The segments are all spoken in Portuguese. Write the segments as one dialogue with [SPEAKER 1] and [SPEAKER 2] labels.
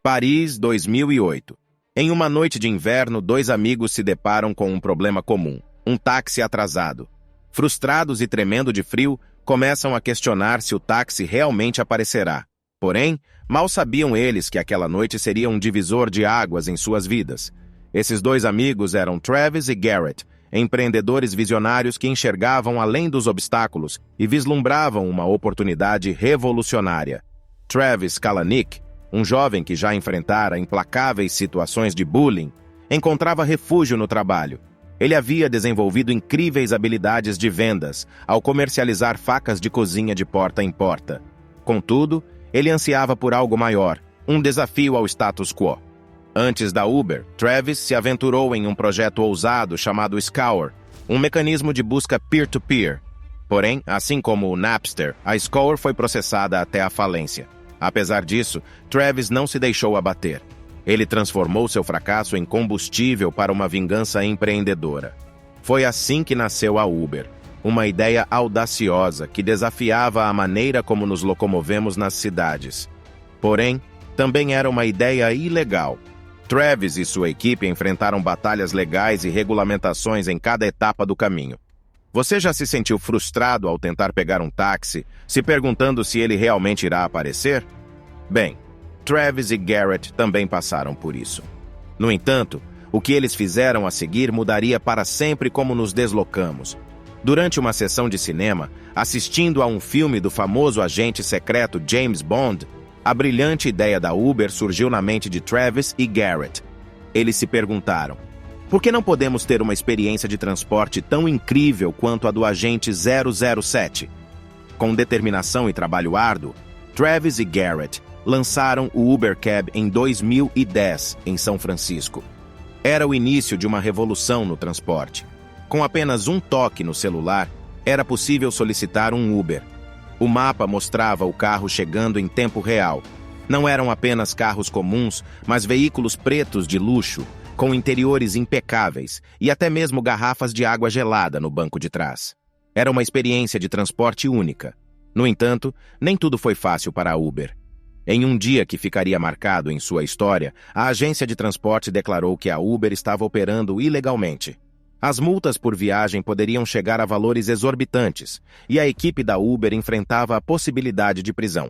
[SPEAKER 1] Paris, 2008. Em uma noite de inverno, dois amigos se deparam com um problema comum: um táxi atrasado. Frustrados e tremendo de frio, começam a questionar se o táxi realmente aparecerá. Porém, mal sabiam eles que aquela noite seria um divisor de águas em suas vidas. Esses dois amigos eram Travis e Garrett, empreendedores visionários que enxergavam além dos obstáculos e vislumbravam uma oportunidade revolucionária. Travis Kalanick, um jovem que já enfrentara implacáveis situações de bullying, encontrava refúgio no trabalho. Ele havia desenvolvido incríveis habilidades de vendas ao comercializar facas de cozinha de porta em porta. Contudo, ele ansiava por algo maior, um desafio ao status quo. Antes da Uber, Travis se aventurou em um projeto ousado chamado Scour, um mecanismo de busca peer-to-peer. Porém, assim como o Napster, a Scour foi processada até a falência. Apesar disso, Travis não se deixou abater. Ele transformou seu fracasso em combustível para uma vingança empreendedora. Foi assim que nasceu a Uber, uma ideia audaciosa que desafiava a maneira como nos locomovemos nas cidades. Porém, também era uma ideia ilegal. Travis e sua equipe enfrentaram batalhas legais e regulamentações em cada etapa do caminho. Você já se sentiu frustrado ao tentar pegar um táxi, se perguntando se ele realmente irá aparecer? Bem, Travis e Garrett também passaram por isso. No entanto, o que eles fizeram a seguir mudaria para sempre como nos deslocamos. Durante uma sessão de cinema, assistindo a um filme do famoso agente secreto James Bond, a brilhante ideia da Uber surgiu na mente de Travis e Garrett. Eles se perguntaram: por que não podemos ter uma experiência de transporte tão incrível quanto a do agente 007? Com determinação e trabalho árduo, Travis e Garrett lançaram o Uber Cab em 2010, em São Francisco. Era o início de uma revolução no transporte. Com apenas um toque no celular, era possível solicitar um Uber. O mapa mostrava o carro chegando em tempo real. Não eram apenas carros comuns, mas veículos pretos de luxo, com interiores impecáveis e até mesmo garrafas de água gelada no banco de trás. Era uma experiência de transporte única. No entanto, nem tudo foi fácil para a Uber. Em um dia que ficaria marcado em sua história, a agência de transporte declarou que a Uber estava operando ilegalmente. As multas por viagem poderiam chegar a valores exorbitantes, e a equipe da Uber enfrentava a possibilidade de prisão.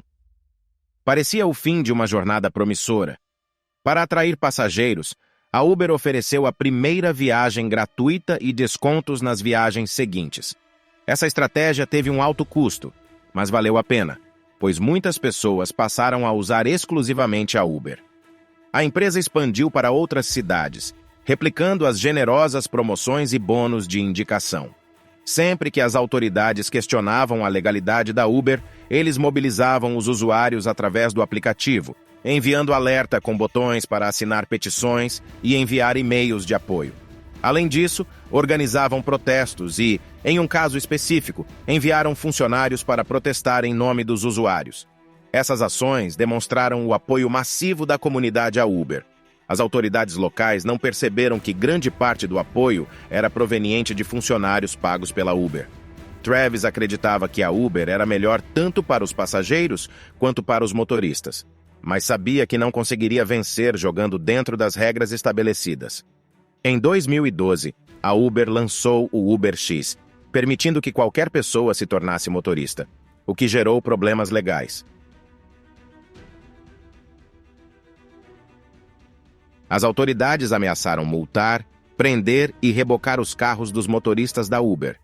[SPEAKER 1] Parecia o fim de uma jornada promissora. Para atrair passageiros, a Uber ofereceu a primeira viagem gratuita e descontos nas viagens seguintes. Essa estratégia teve um alto custo, mas valeu a pena, pois muitas pessoas passaram a usar exclusivamente a Uber. A empresa expandiu para outras cidades, replicando as generosas promoções e bônus de indicação. Sempre que as autoridades questionavam a legalidade da Uber, eles mobilizavam os usuários através do aplicativo, enviando alerta com botões para assinar petições e enviar e-mails de apoio. Além disso, organizavam protestos e, em um caso específico, enviaram funcionários para protestar em nome dos usuários. Essas ações demonstraram o apoio massivo da comunidade à Uber. As autoridades locais não perceberam que grande parte do apoio era proveniente de funcionários pagos pela Uber. Travis acreditava que a Uber era melhor tanto para os passageiros quanto para os motoristas, mas sabia que não conseguiria vencer jogando dentro das regras estabelecidas. Em 2012, a Uber lançou o Uber X, permitindo que qualquer pessoa se tornasse motorista, o que gerou problemas legais. As autoridades ameaçaram multar, prender e rebocar os carros dos motoristas da Uber.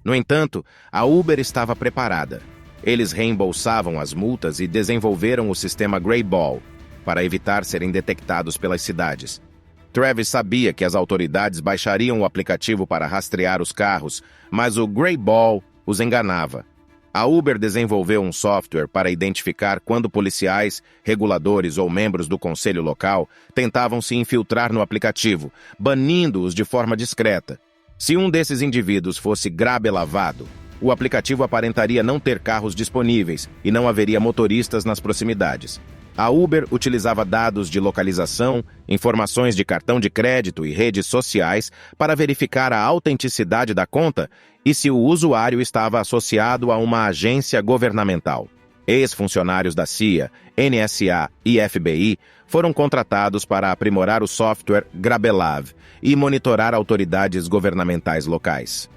[SPEAKER 1] No entanto, a Uber estava preparada. Eles reembolsavam as multas e desenvolveram o sistema Greyball para evitar serem detectados pelas cidades. Travis sabia que as autoridades baixariam o aplicativo para rastrear os carros, mas o Greyball os enganava. A Uber desenvolveu um software para identificar quando policiais, reguladores ou membros do conselho local tentavam se infiltrar no aplicativo, banindo-os de forma discreta. Se um desses indivíduos fosse grabelavado, o aplicativo aparentaria não ter carros disponíveis e não haveria motoristas nas proximidades. A Uber utilizava dados de localização, informações de cartão de crédito e redes sociais para verificar a autenticidade da conta e se o usuário estava associado a uma agência governamental. Ex-funcionários da CIA, NSA e FBI foram contratados para aprimorar o software Grabelav e monitorar autoridades governamentais locais.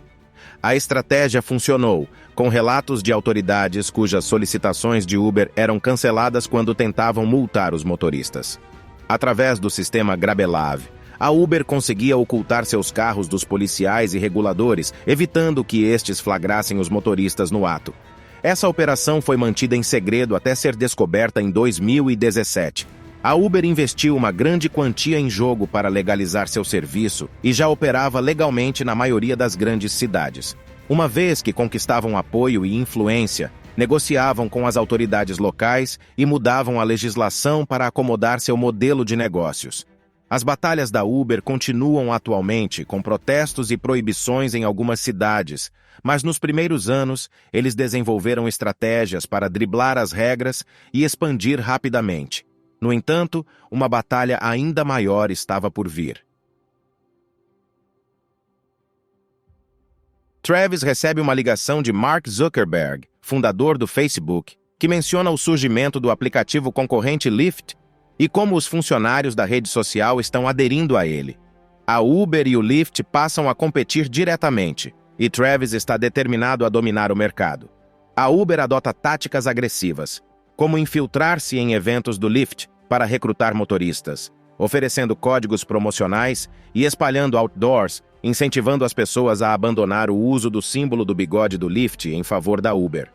[SPEAKER 1] A estratégia funcionou, com relatos de autoridades cujas solicitações de Uber eram canceladas quando tentavam multar os motoristas. Através do sistema Grabelav, a Uber conseguia ocultar seus carros dos policiais e reguladores, evitando que estes flagrassem os motoristas no ato. Essa operação foi mantida em segredo até ser descoberta em 2017. A Uber investiu uma grande quantia em jogo para legalizar seu serviço e já operava legalmente na maioria das grandes cidades. Uma vez que conquistavam apoio e influência, negociavam com as autoridades locais e mudavam a legislação para acomodar seu modelo de negócios. As batalhas da Uber continuam atualmente com protestos e proibições em algumas cidades, mas nos primeiros anos eles desenvolveram estratégias para driblar as regras e expandir rapidamente. No entanto, uma batalha ainda maior estava por vir. Travis recebe uma ligação de Mark Zuckerberg, fundador do Facebook, que menciona o surgimento do aplicativo concorrente Lyft e como os funcionários da rede social estão aderindo a ele. A Uber e o Lyft passam a competir diretamente, e Travis está determinado a dominar o mercado. A Uber adota táticas agressivas, como infiltrar-se em eventos do Lyft para recrutar motoristas, oferecendo códigos promocionais e espalhando outdoors, incentivando as pessoas a abandonar o uso do símbolo do bigode do Lyft em favor da Uber.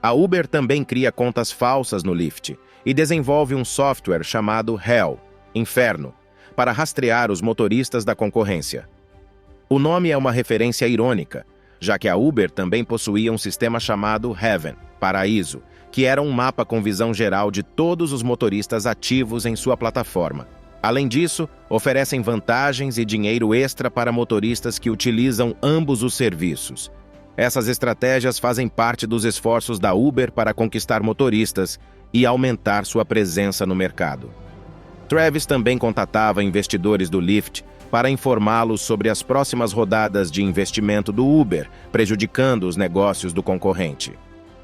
[SPEAKER 1] A Uber também cria contas falsas no Lyft e desenvolve um software chamado Hell, Inferno, para rastrear os motoristas da concorrência. O nome é uma referência irônica, já que a Uber também possuía um sistema chamado Heaven, Paraíso, que era um mapa com visão geral de todos os motoristas ativos em sua plataforma. Além disso, oferecem vantagens e dinheiro extra para motoristas que utilizam ambos os serviços. Essas estratégias fazem parte dos esforços da Uber para conquistar motoristas e aumentar sua presença no mercado. Travis também contatava investidores do Lyft para informá-los sobre as próximas rodadas de investimento do Uber, prejudicando os negócios do concorrente.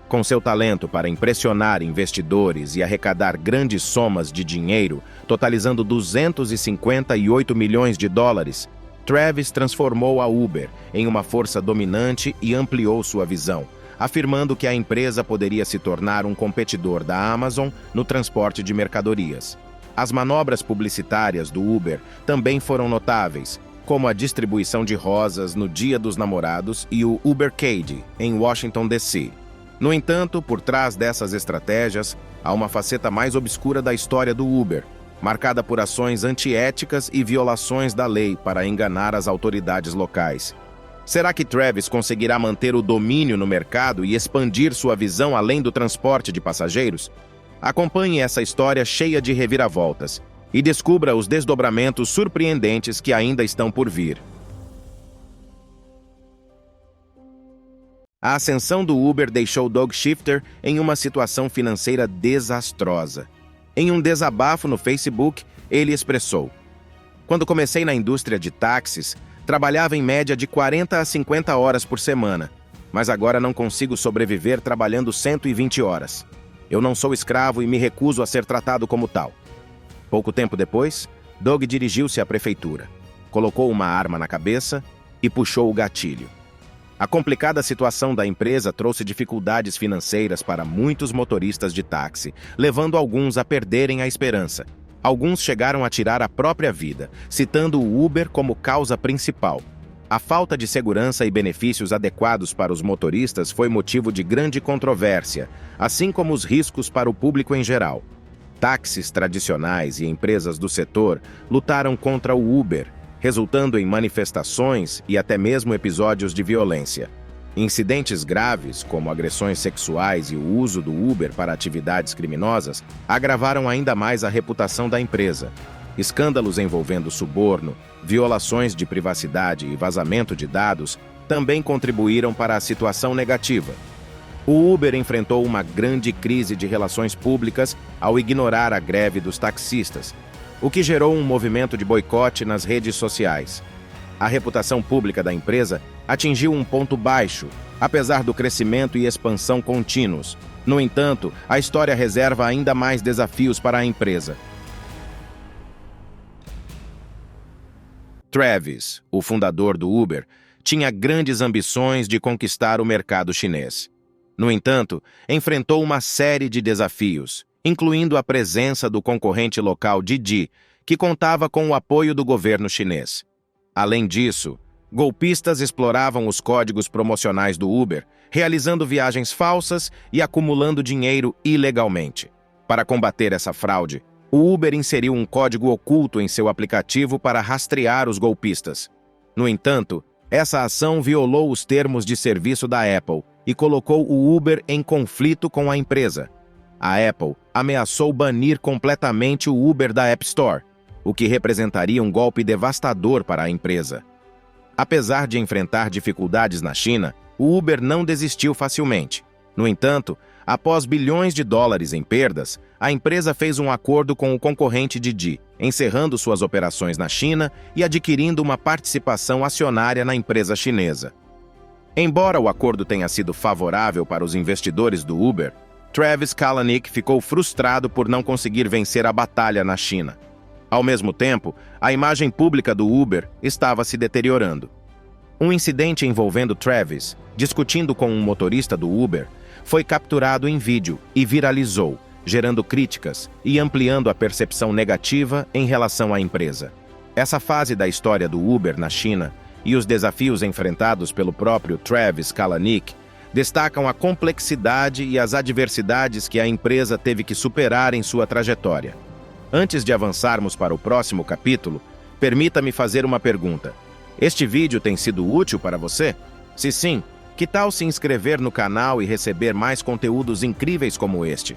[SPEAKER 1] Com seu talento para impressionar investidores e arrecadar grandes somas de dinheiro, totalizando 258 milhões de dólares, Travis transformou a Uber em uma força dominante e ampliou sua visão, afirmando que a empresa poderia se tornar um competidor da Amazon no transporte de mercadorias. As manobras publicitárias do Uber também foram notáveis, como a distribuição de rosas no Dia dos Namorados e o Ubercade, em Washington, D.C. No entanto, por trás dessas estratégias, há uma faceta mais obscura da história do Uber, marcada por ações antiéticas e violações da lei para enganar as autoridades locais. Será que Travis conseguirá manter o domínio no mercado e expandir sua visão além do transporte de passageiros? Acompanhe essa história cheia de reviravoltas e descubra os desdobramentos surpreendentes que ainda estão por vir. A ascensão do Uber deixou Doug Shifter em uma situação financeira desastrosa. Em um desabafo no Facebook, ele expressou: "Quando comecei na indústria de táxis, trabalhava em média de 40 a 50 horas por semana, mas agora não consigo sobreviver trabalhando 120 horas. Eu não sou escravo e me recuso a ser tratado como tal." Pouco tempo depois, Doug dirigiu-se à prefeitura, colocou uma arma na cabeça e puxou o gatilho. A complicada situação da empresa trouxe dificuldades financeiras para muitos motoristas de táxi, levando alguns a perderem a esperança. Alguns chegaram a tirar a própria vida, citando o Uber como causa principal. A falta de segurança e benefícios adequados para os motoristas foi motivo de grande controvérsia, assim como os riscos para o público em geral. Táxis tradicionais e empresas do setor lutaram contra o Uber, resultando em manifestações e até mesmo episódios de violência. Incidentes graves, como agressões sexuais e o uso do Uber para atividades criminosas, agravaram ainda mais a reputação da empresa. Escândalos envolvendo suborno, violações de privacidade e vazamento de dados também contribuíram para a situação negativa. O Uber enfrentou uma grande crise de relações públicas ao ignorar a greve dos taxistas, o que gerou um movimento de boicote nas redes sociais. A reputação pública da empresa atingiu um ponto baixo, apesar do crescimento e expansão contínuos. No entanto, a história reserva ainda mais desafios para a empresa. Travis, o fundador do Uber, tinha grandes ambições de conquistar o mercado chinês. No entanto, enfrentou uma série de desafios, incluindo a presença do concorrente local Didi, que contava com o apoio do governo chinês. Além disso, golpistas exploravam os códigos promocionais do Uber, realizando viagens falsas e acumulando dinheiro ilegalmente. Para combater essa fraude, o Uber inseriu um código oculto em seu aplicativo para rastrear os golpistas. No entanto, essa ação violou os termos de serviço da Apple e colocou o Uber em conflito com a empresa. A Apple ameaçou banir completamente o Uber da App Store, o que representaria um golpe devastador para a empresa. Apesar de enfrentar dificuldades na China, o Uber não desistiu facilmente. No entanto, após bilhões de dólares em perdas, a empresa fez um acordo com o concorrente Didi, encerrando suas operações na China e adquirindo uma participação acionária na empresa chinesa. Embora o acordo tenha sido favorável para os investidores do Uber, Travis Kalanick ficou frustrado por não conseguir vencer a batalha na China. Ao mesmo tempo, a imagem pública do Uber estava se deteriorando. Um incidente envolvendo Travis, discutindo com um motorista do Uber, foi capturado em vídeo e viralizou, gerando críticas e ampliando a percepção negativa em relação à empresa. Essa fase da história do Uber na China e os desafios enfrentados pelo próprio Travis Kalanick destacam a complexidade e as adversidades que a empresa teve que superar em sua trajetória. Antes de avançarmos para o próximo capítulo, permita-me fazer uma pergunta. Este vídeo tem sido útil para você? Se sim, que tal se inscrever no canal e receber mais conteúdos incríveis como este?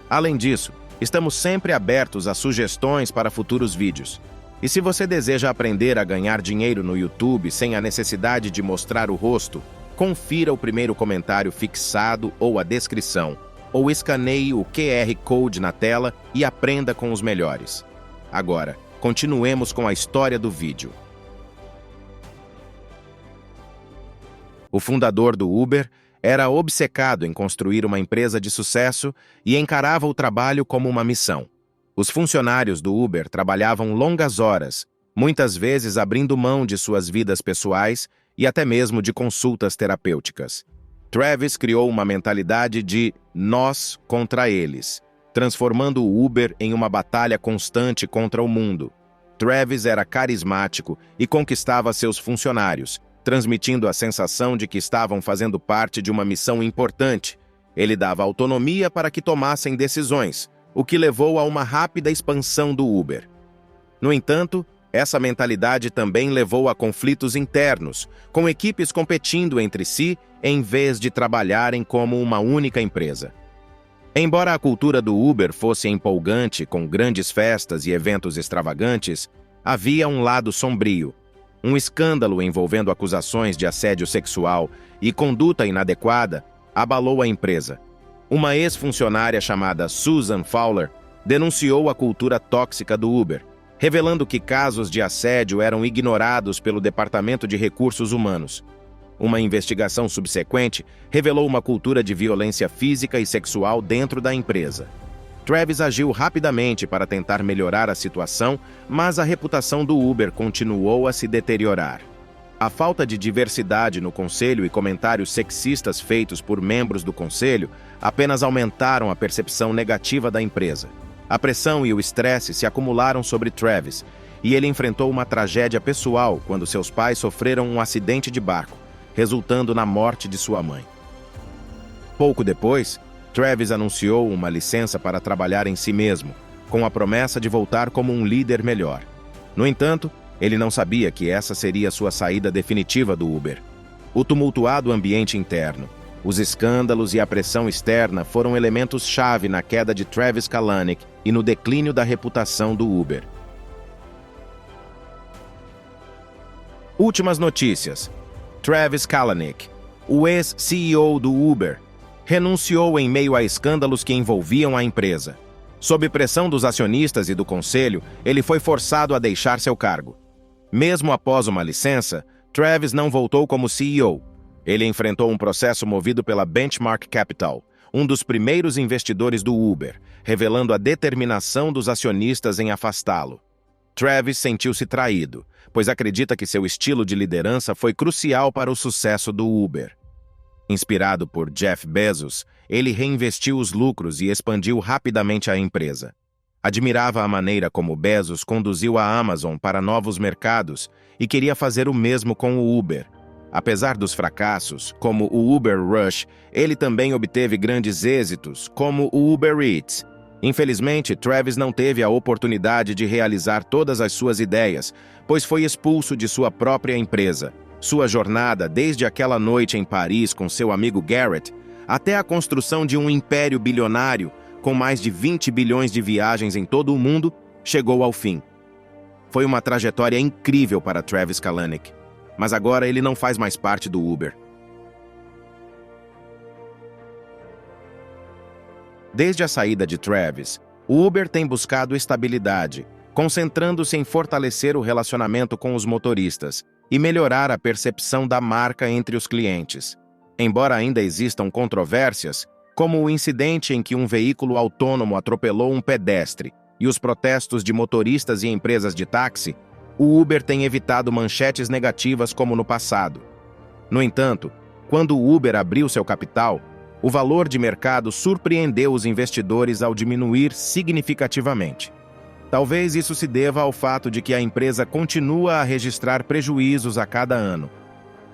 [SPEAKER 1] Além disso, estamos sempre abertos a sugestões para futuros vídeos. E se você deseja aprender a ganhar dinheiro no YouTube sem a necessidade de mostrar o rosto, confira o primeiro comentário fixado ou a descrição, ou escaneie o QR Code na tela e aprenda com os melhores. Agora, continuemos com a história do vídeo. O fundador do Uber era obcecado em construir uma empresa de sucesso e encarava o trabalho como uma missão. Os funcionários do Uber trabalhavam longas horas, muitas vezes abrindo mão de suas vidas pessoais e até mesmo de consultas terapêuticas. Travis criou uma mentalidade de nós contra eles, transformando o Uber em uma batalha constante contra o mundo. Travis era carismático e conquistava seus funcionários, transmitindo a sensação de que estavam fazendo parte de uma missão importante. Ele dava autonomia para que tomassem decisões, o que levou a uma rápida expansão do Uber. No entanto, essa mentalidade também levou a conflitos internos, com equipes competindo entre si em vez de trabalharem como uma única empresa. Embora a cultura do Uber fosse empolgante, com grandes festas e eventos extravagantes, havia um lado sombrio. Um escândalo envolvendo acusações de assédio sexual e conduta inadequada abalou a empresa. Uma ex-funcionária chamada Susan Fowler denunciou a cultura tóxica do Uber, revelando que casos de assédio eram ignorados pelo Departamento de Recursos Humanos. Uma investigação subsequente revelou uma cultura de violência física e sexual dentro da empresa. Travis agiu rapidamente para tentar melhorar a situação, mas a reputação do Uber continuou a se deteriorar. A falta de diversidade no conselho e comentários sexistas feitos por membros do conselho apenas aumentaram a percepção negativa da empresa. A pressão e o estresse se acumularam sobre Travis, e ele enfrentou uma tragédia pessoal quando seus pais sofreram um acidente de barco, resultando na morte de sua mãe. Pouco depois, Travis anunciou uma licença para trabalhar em si mesmo, com a promessa de voltar como um líder melhor. No entanto, ele não sabia que essa seria sua saída definitiva do Uber. O tumultuado ambiente interno, os escândalos e a pressão externa foram elementos-chave na queda de Travis Kalanick e no declínio da reputação do Uber. Últimas notícias. Travis Kalanick, o ex-CEO do Uber, renunciou em meio a escândalos que envolviam a empresa. Sob pressão dos acionistas e do conselho, ele foi forçado a deixar seu cargo. Mesmo após uma licença, Travis não voltou como CEO. Ele enfrentou um processo movido pela Benchmark Capital, um dos primeiros investidores do Uber, revelando a determinação dos acionistas em afastá-lo. Travis sentiu-se traído, pois acredita que seu estilo de liderança foi crucial para o sucesso do Uber. Inspirado por Jeff Bezos, ele reinvestiu os lucros e expandiu rapidamente a empresa. Admirava a maneira como Bezos conduziu a Amazon para novos mercados e queria fazer o mesmo com o Uber. Apesar dos fracassos, como o Uber Rush, ele também obteve grandes êxitos, como o Uber Eats. Infelizmente, Travis não teve a oportunidade de realizar todas as suas ideias, pois foi expulso de sua própria empresa. Sua jornada, desde aquela noite em Paris com seu amigo Garrett, até a construção de um império bilionário, com mais de 20 bilhões de viagens em todo o mundo, chegou ao fim. Foi uma trajetória incrível para Travis Kalanick, mas agora ele não faz mais parte do Uber. Desde a saída de Travis, o Uber tem buscado estabilidade, concentrando-se em fortalecer o relacionamento com os motoristas e melhorar a percepção da marca entre os clientes. Embora ainda existam controvérsias, como o incidente em que um veículo autônomo atropelou um pedestre e os protestos de motoristas e empresas de táxi, o Uber tem evitado manchetes negativas como no passado. No entanto, quando o Uber abriu seu capital, o valor de mercado surpreendeu os investidores ao diminuir significativamente. Talvez isso se deva ao fato de que a empresa continua a registrar prejuízos a cada ano.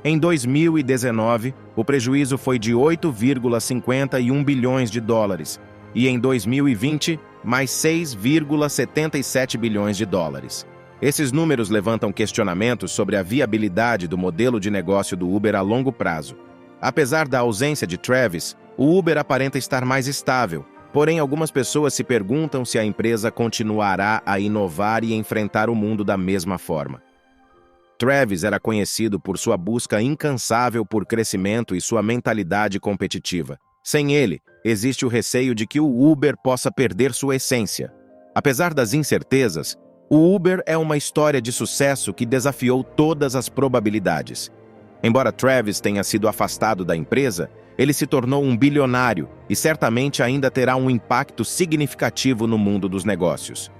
[SPEAKER 1] Em 2019, o prejuízo foi de 8,51 bilhões de dólares e em 2020, mais 6,77 bilhões de dólares. Esses números levantam questionamentos sobre a viabilidade do modelo de negócio do Uber a longo prazo. Apesar da ausência de Travis, o Uber aparenta estar mais estável, porém algumas pessoas se perguntam se a empresa continuará a inovar e enfrentar o mundo da mesma forma. Travis era conhecido por sua busca incansável por crescimento e sua mentalidade competitiva. Sem ele, existe o receio de que o Uber possa perder sua essência. Apesar das incertezas, o Uber é uma história de sucesso que desafiou todas as probabilidades. Embora Travis tenha sido afastado da empresa, ele se tornou um bilionário e certamente ainda terá um impacto significativo no mundo dos negócios.